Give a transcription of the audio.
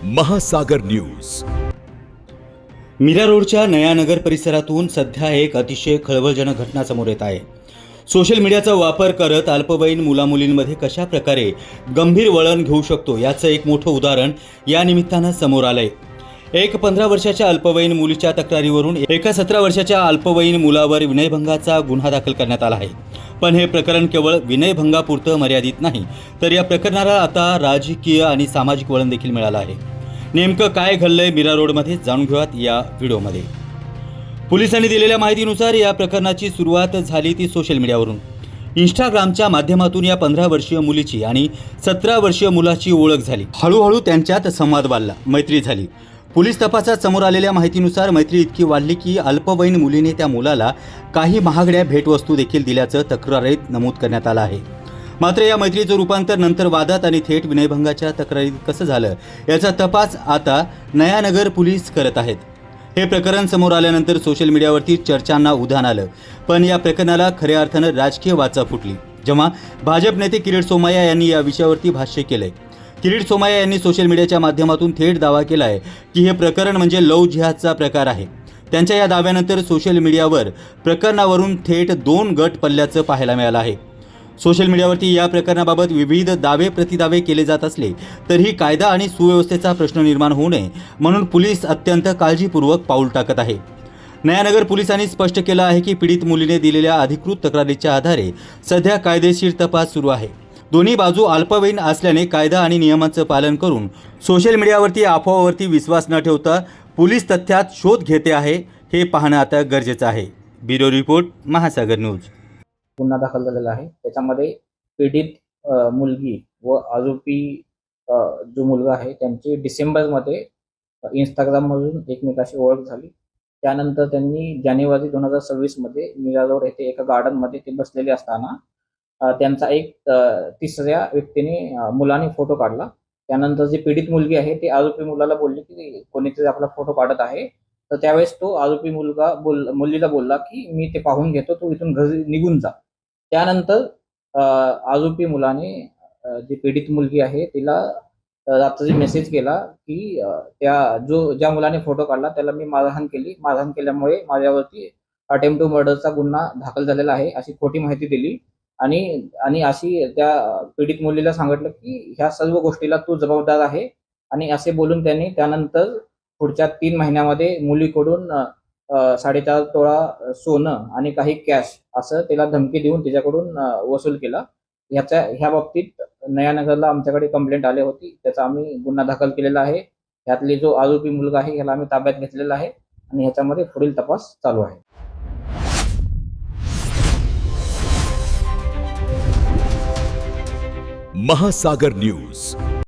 महासागर न्यूज. मीरा रोडच्या नयानगर परिसरातून सध्या एक अतिशय खळबळजनक घटना समोर येत आहे. सोशल मीडियाचा वापर करत अल्पवयीन मुलामुलींमध्ये कशा प्रकारे गंभीर वळण घेऊ शकतो याचं एक मोठं उदाहरण या निमित्तानं समोर आलंय. एक 15 वर्षाच्या अल्पवयीन मुलीच्या तक्रारीवरून एका 17 वर्षाच्या अल्पवयीन मुलावर विनयभंगाचा गुन्हा दाखल करण्यात आला आहे. पण हे प्रकरण केवळ विनयभंगापुरतं मर्यादित नाही, तर या प्रकरणाला आता राजकीय आणि सामाजिक वळण देखील मिळालं आहे. नेमकं काय घडलंय मीरा रोडमध्ये जाणून घेऊयात या व्हिडिओमध्ये. पोलिसांनी दिलेल्या माहितीनुसार या प्रकरणाची सुरुवात झाली ती सोशल मीडियावरून. इंस्टाग्रामच्या माध्यमातून या 15 वर्षीय मुलीची आणि 17 वर्षीय मुलाची ओळख झाली. हळूहळू त्यांच्यात संवाद वाढला, मैत्री झाली. पोलीस तपासात समोर आलेल्या माहितीनुसार मैत्री इतकी वाढली की अल्पवयीन मुलीने त्या मुलाला काही महागड्या भेटवस्तू देखील दिल्याचं तक्रारीत नमूद करण्यात आलं आहे. मात्र या मैत्रीचं रूपांतर नंतर वादात आणि थेट विनयभंगाच्या तक्रारीत कसं झालं याचा तपास आता नयानगर पोलीस करत आहेत. हे प्रकरण समोर आल्यानंतर सोशल मीडियावरती चर्चांना उधाण आलं. पण या प्रकरणाला खऱ्या अर्थानं राजकीय वाचा फुटली जेव्हा भाजप नेते किरीट सोमय्या यांनी या विषयावरती भाष्य केलंय. किरीट सोमय्या यांनी सोशल मीडियाच्या माध्यमातून थेट दावा केला आहे की हे प्रकरण म्हणजे लव्ह जिहादचा प्रकार आहे. त्यांच्या या दाव्यानंतर सोशल मीडियावर प्रकरणावरून थेट 2 गट पडल्याचं पाहायला मिळालं आहे. सोशल मीडियावरती या प्रकरणाबाबत विविध दावे प्रतिदावे केले जात असले तरीही कायदा आणि सुव्यवस्थेचा प्रश्न निर्माण होऊ नये म्हणून पोलीस अत्यंत काळजीपूर्वक पाऊल टाकत आहे. नयानगर पोलिसांनी स्पष्ट केलं आहे की पीडित मुलीने दिलेल्या अधिकृत तक्रारीच्या आधारे सध्या कायदेशीर तपास सुरू आहे. दोन्ही बाजू अल्पवयीन असल्याने कायदा आणि नियमांचं पालन करून सोशल मीडियावरती अफवावरती विश्वास न ठेवता पोलीस तथ्यात शोध घेते आहे हे पाहणं आता गरजेचं आहे. ब्युरो रिपोर्ट, महासागर न्यूज. गुन्हा दाखल झालेला आहे. त्याच्यामध्ये पीडित मुलगी व आरोपी जो मुलगा आहे त्यांची डिसेंबरमध्ये इंस्टाग्राममधून एकमेकाशी ओळख झाली. त्यानंतर त्यांनी जानेवारी 2026मध्ये मीरा रोड येथे एका गार्डनमध्ये ते बसलेले असताना त्यांचा एक तिसऱ्या व्यक्तीने मुलाने फोटो काढला. त्यानंतर जी पीडित मुलगी आहे ती आरोपी मुलाला बोलली की कोणीतरी आपला फोटो काढत आहे. तर त्यावेळेस तो आरोपी मुलगा मुलीला बोलला की मी ते पाहून घेतो, तू इथून घरी निघून जा. त्यानंतर आरोपी मुलाने जी पीडित मुलगी आहे तिला रात्री मेसेज केला की ज्या मुलाने फोटो काढला त्याला मी मारहाण केली. मारहाण केल्यामुळे माझ्यावरती अटेम्प्ट टू मर्डरचा गुन्हा दाखल झालेला आहे अशी खोटी माहिती दिली. आणि अशी त्या पीडित मुलीला सांगितलं की ह्या सर्व गोष्टीला तू जबाबदार आहे. आणि असे बोलून त्यांनी त्यानंतर पुढच्या 3 महिन्यामध्ये मुलीकडून 4.5 तोळा सोनं आणि काही कॅश असं तिला धमकी देऊन तिच्याकडून वसूल केला. ह्या बाबतीत नयानगरला आमच्याकडे कंप्लेंट आली होती. त्याचा आम्ही गुन्हा दाखल केलेला आहे. ह्यातली जो आरोपी मुलगा आहे ह्याला आम्ही ताब्यात घेतलेला आहे आणि ह्याच्यामध्ये पुढील तपास चालू आहे. महासागर न्यूज.